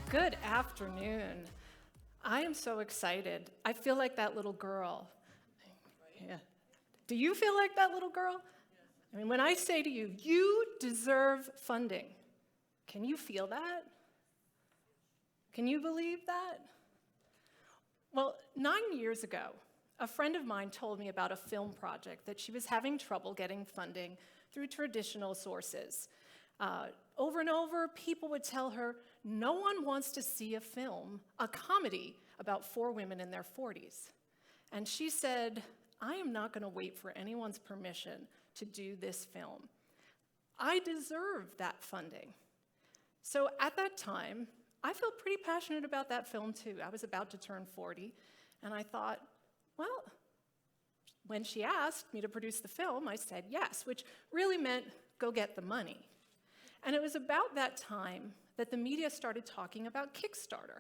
Good afternoon. I am so excited. I feel like that little girl. Yeah. Do you feel like that little girl? I mean, when I say to you, you deserve funding, can you feel that? Can you believe that? Well, 9 years ago, a friend of mine told me about a film project that she was having trouble getting funding through traditional sources. Over and over, people would tell her, no one wants to see a film, a comedy about 4 women in their 40s. And she said, I am not going to wait for anyone's permission to do this film. I deserve that funding. So at that time, I felt pretty passionate about that film too. I was about to turn 40, and I thought, well, when she asked me to produce the film, I said yes, which really meant go get the money. And it was about that time that the media started talking about Kickstarter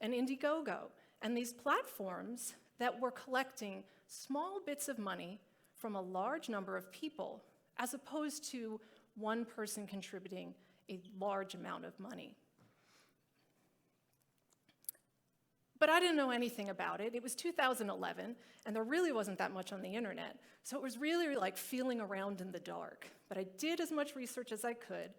and Indiegogo and these platforms that were collecting small bits of money from a large number of people, as opposed to one person contributing a large amount of money. But I didn't know anything about it. It was 2011, and there really wasn't that much on the internet. So it was really like feeling around in the dark. But I did as much research as I could.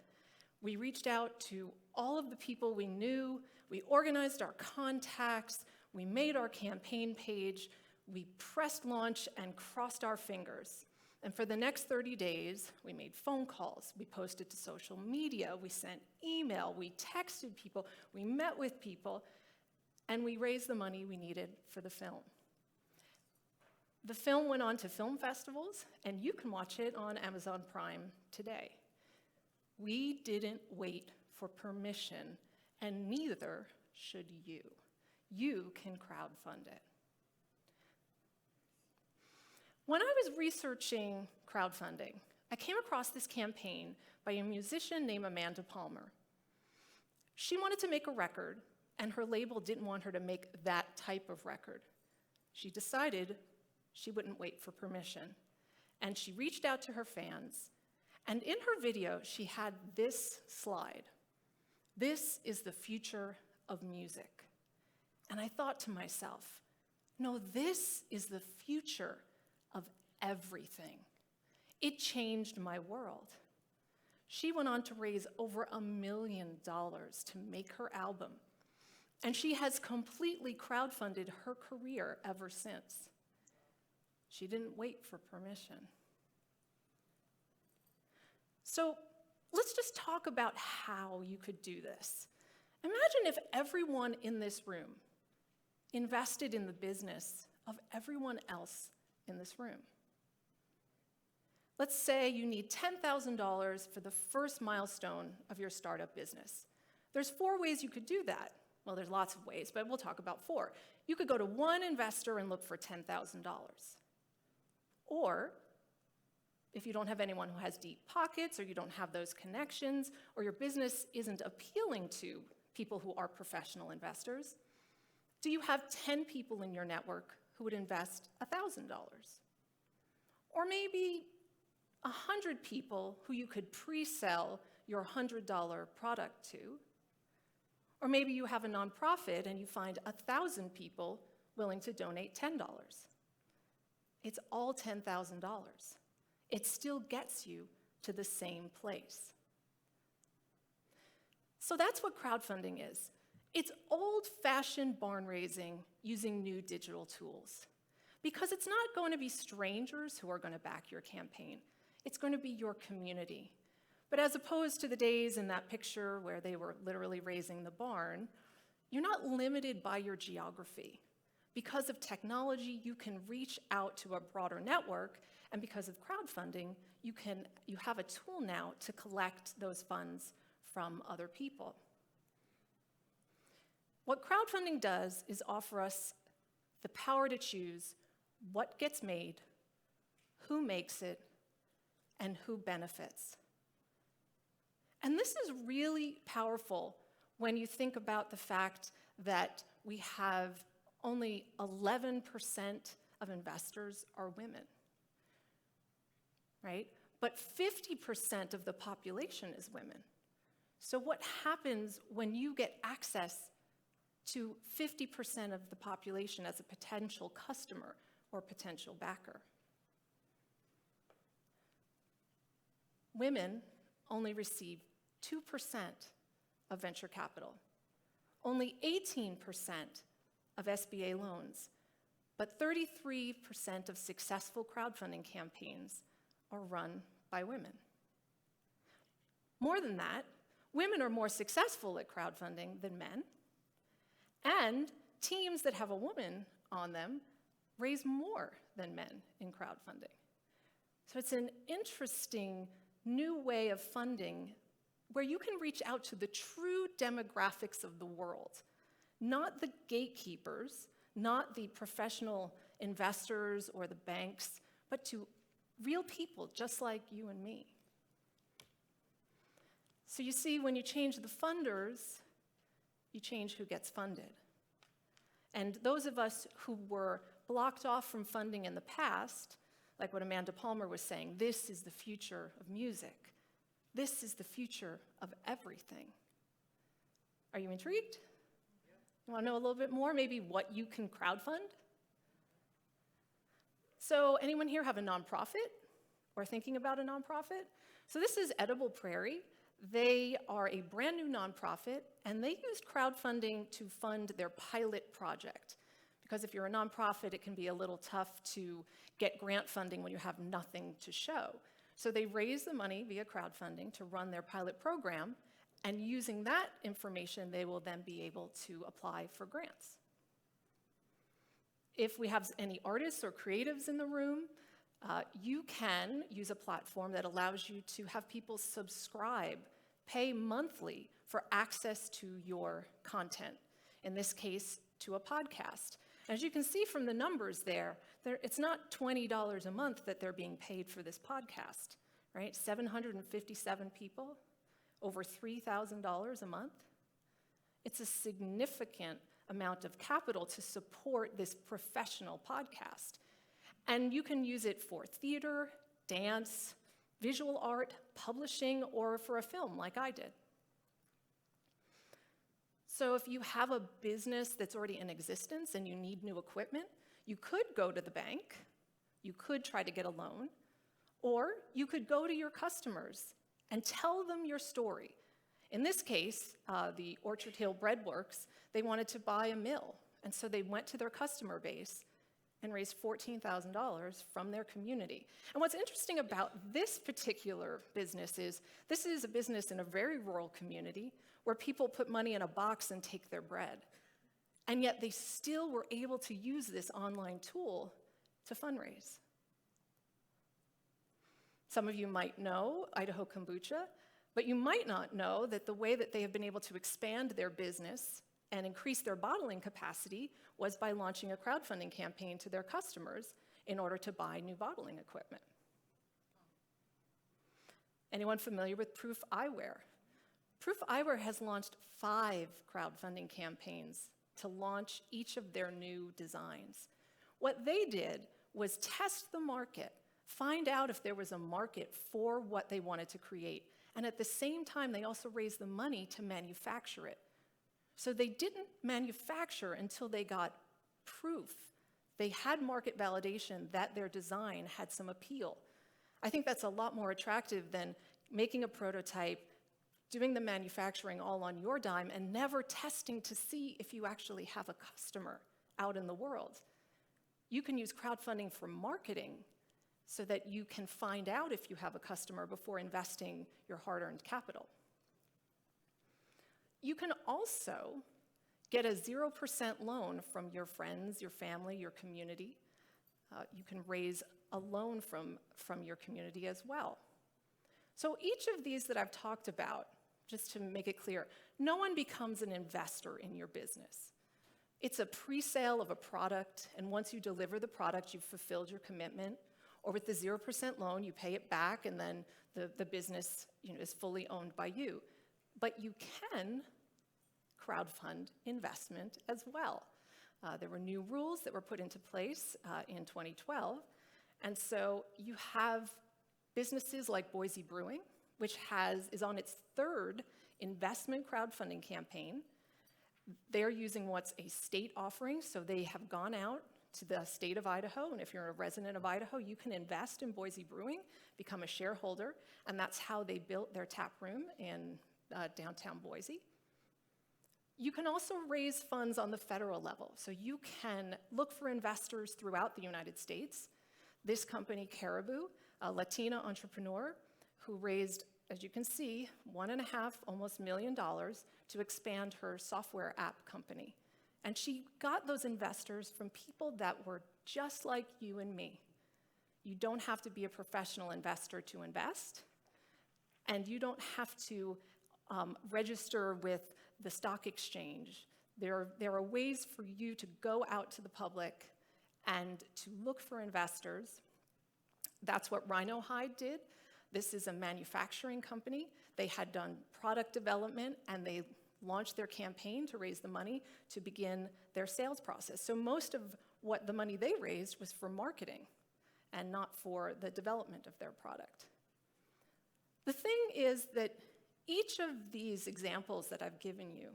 We reached out to all of the people we knew. We organized our contacts. We made our campaign page. We pressed launch and crossed our fingers. And for the next 30 days, we made phone calls. We posted to social media. We sent email. We texted people. We met with people. And we raised the money we needed for the film. The film went on to film festivals, and you can watch it on Amazon Prime today. We didn't wait for permission, and neither should you. You can crowdfund it. When I was researching crowdfunding, I came across this campaign by a musician named Amanda Palmer. She wanted to make a record, and her label didn't want her to make that type of record. She decided she wouldn't wait for permission. And she reached out to her fans, and in her video, she had this slide. This is the future of music. And I thought to myself, no, this is the future of everything. It changed my world. She went on to raise over $1 million to make her album. And she has completely crowdfunded her career ever since. She didn't wait for permission. So let's just talk about how you could do this. Imagine if everyone in this room invested in the business of everyone else in this room. Let's say you need $10,000 for the first milestone of your startup business. There's 4 ways you could do that. Well, there's lots of ways, but we'll talk about 4. You could go to one investor and look for $10,000. Or, if you don't have anyone who has deep pockets, or you don't have those connections, or your business isn't appealing to people who are professional investors, do you have 10 people in your network who would invest $1,000? Or maybe 100 people who you could pre-sell your $100 product to? Or maybe you have a nonprofit and you find 1,000 people willing to donate $10. It's all $10,000. It still gets you to the same place. So that's what crowdfunding is. It's old-fashioned barn raising using new digital tools. Because it's not going to be strangers who are going to back your campaign. It's going to be your community. But as opposed to the days in that picture where they were literally raising the barn, you're not limited by your geography. Because of technology, you can reach out to a broader network, and because of crowdfunding, you have a tool now to collect those funds from other people. What crowdfunding does is offer us the power to choose what gets made, who makes it, and who benefits. And this is really powerful when you think about the fact that we have only 11% of investors are women, right? But 50% of the population is women. So what happens when you get access to 50% of the population as a potential customer or potential backer? Women only receive 2% of venture capital, only 18% of SBA loans, but 33% of successful crowdfunding campaigns are run by women. More than that, women are more successful at crowdfunding than men, and teams that have a woman on them raise more than men in crowdfunding. So it's an interesting new way of funding where you can reach out to the true demographics of the world, not the gatekeepers, not the professional investors or the banks, but to real people just like you and me. So you see, when you change the funders, you change who gets funded. And those of us who were blocked off from funding in the past, like what Amanda Palmer was saying, this is the future of music. This is the future of everything. Are you intrigued? You want to know a little bit more, maybe what you can crowdfund? So anyone here have a nonprofit or thinking about a nonprofit? So this is Edible Prairie. They are a brand new nonprofit, and they used crowdfunding to fund their pilot project. Because if you're a nonprofit, it can be a little tough to get grant funding when you have nothing to show. So they raised the money via crowdfunding to run their pilot program, and using that information, they will then be able to apply for grants. If we have any artists or creatives in the room, you can use a platform that allows you to have people subscribe, pay monthly for access to your content, in this case, to a podcast. As you can see from the numbers there, it's not $20 a month that they're being paid for this podcast, right? 757 people, over $3,000 a month. It's a significant amount of capital to support this professional podcast. And you can use it for theater, dance, visual art, publishing, or for a film like I did. So if you have a business that's already in existence and you need new equipment, you could go to the bank, you could try to get a loan, or you could go to your customers and tell them your story. In this case, the Orchard Hill Bread Works, they wanted to buy a mill, and so they went to their customer base and raised $14,000 from their community. And what's interesting about this particular business is this is a business in a very rural community where people put money in a box and take their bread. And yet they still were able to use this online tool to fundraise. Some of you might know Idaho Kombucha, but you might not know that the way that they have been able to expand their business and increase their bottling capacity was by launching a crowdfunding campaign to their customers in order to buy new bottling equipment. Anyone familiar with Proof Eyewear? Proof Eyewear has launched 5 crowdfunding campaigns to launch each of their new designs. What they did was test the market, find out if there was a market for what they wanted to create, and at the same time, they also raised the money to manufacture it. So they didn't manufacture until they got proof. They had market validation that their design had some appeal. I think that's a lot more attractive than making a prototype, doing the manufacturing all on your dime, and never testing to see if you actually have a customer out in the world. You can use crowdfunding for marketing so that you can find out if you have a customer before investing your hard-earned capital. You can also get a 0% loan from your friends, your family, your community. You can raise a loan from your community as well. So each of these that I've talked about, just to make it clear, no one becomes an investor in your business. It's a pre-sale of a product, and once you deliver the product, you've fulfilled your commitment. Or with the 0% loan, you pay it back, and then the business is fully owned by you. But you can crowdfund investment as well. There were new rules that were put into place in 2012, and so you have businesses like Boise Brewing, which is on its 3rd investment crowdfunding campaign. They're using what's a state offering, so they have gone out to the state of Idaho, and if you're a resident of Idaho, you can invest in Boise Brewing, become a shareholder, and that's how they built their tap room in downtown Boise. You can also raise funds on the federal level, so you can look for investors throughout the United States. This company, Caribou, a Latina entrepreneur who raised, as you can see, almost $1.5 million to expand her software app company. And she got those investors from people that were just like you and me. You don't have to be a professional investor to invest, and you don't have to register with the stock exchange. There are ways for you to go out to the public and to look for investors. That's what RhinoHyde did. This is a manufacturing company. They had done product development, and they launched their campaign to raise the money to begin their sales process. So most of what the money they raised was for marketing and not for the development of their product. The thing is that each of these examples that I've given you,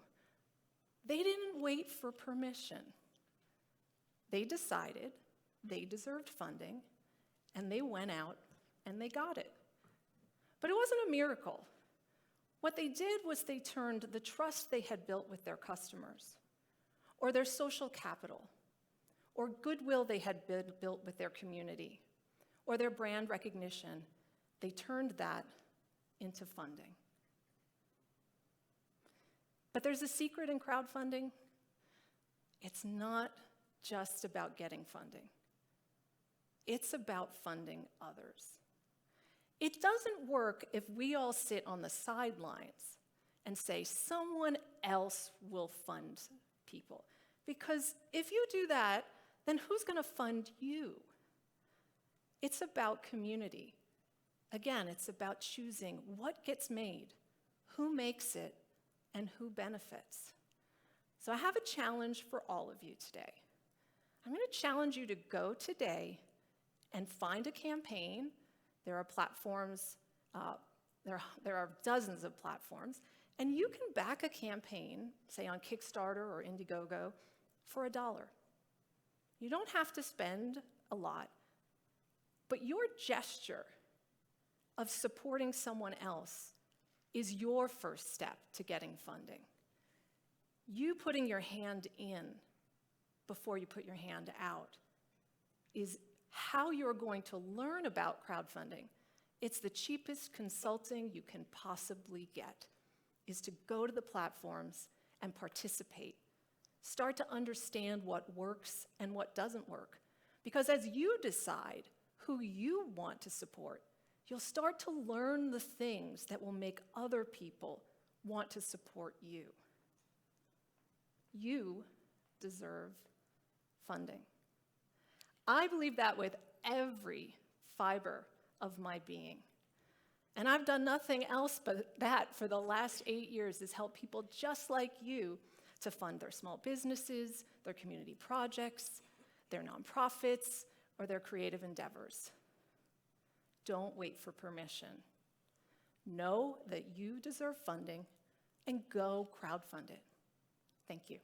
they didn't wait for permission. They decided they deserved funding, and they went out and they got it. But it wasn't a miracle. What they did was they turned the trust they had built with their customers, or their social capital, or goodwill they had built with their community, or their brand recognition, they turned that into funding. But there's a secret in crowdfunding. It's not just about getting funding. It's about funding others. It doesn't work if we all sit on the sidelines and say someone else will fund people. Because if you do that, then who's going to fund you? It's about community. Again, it's about choosing what gets made, who makes it, and who benefits. So I have a challenge for all of you today. I'm going to challenge you to go today and find a campaign. There are platforms, there are dozens of platforms, and you can back a campaign, say on Kickstarter or Indiegogo, for $1. You don't have to spend a lot, but your gesture of supporting someone else is your first step to getting funding. You putting your hand in before you put your hand out is how you're going to learn about crowdfunding. It's the cheapest consulting you can possibly get, is to go to the platforms and participate. Start to understand what works and what doesn't work. Because as you decide who you want to support, you'll start to learn the things that will make other people want to support you. You deserve funding. I believe that with every fiber of my being. And I've done nothing else but that for the last 8 years, is help people just like you to fund their small businesses, their community projects, their nonprofits, or their creative endeavors. Don't wait for permission. Know that you deserve funding and go crowdfund it. Thank you.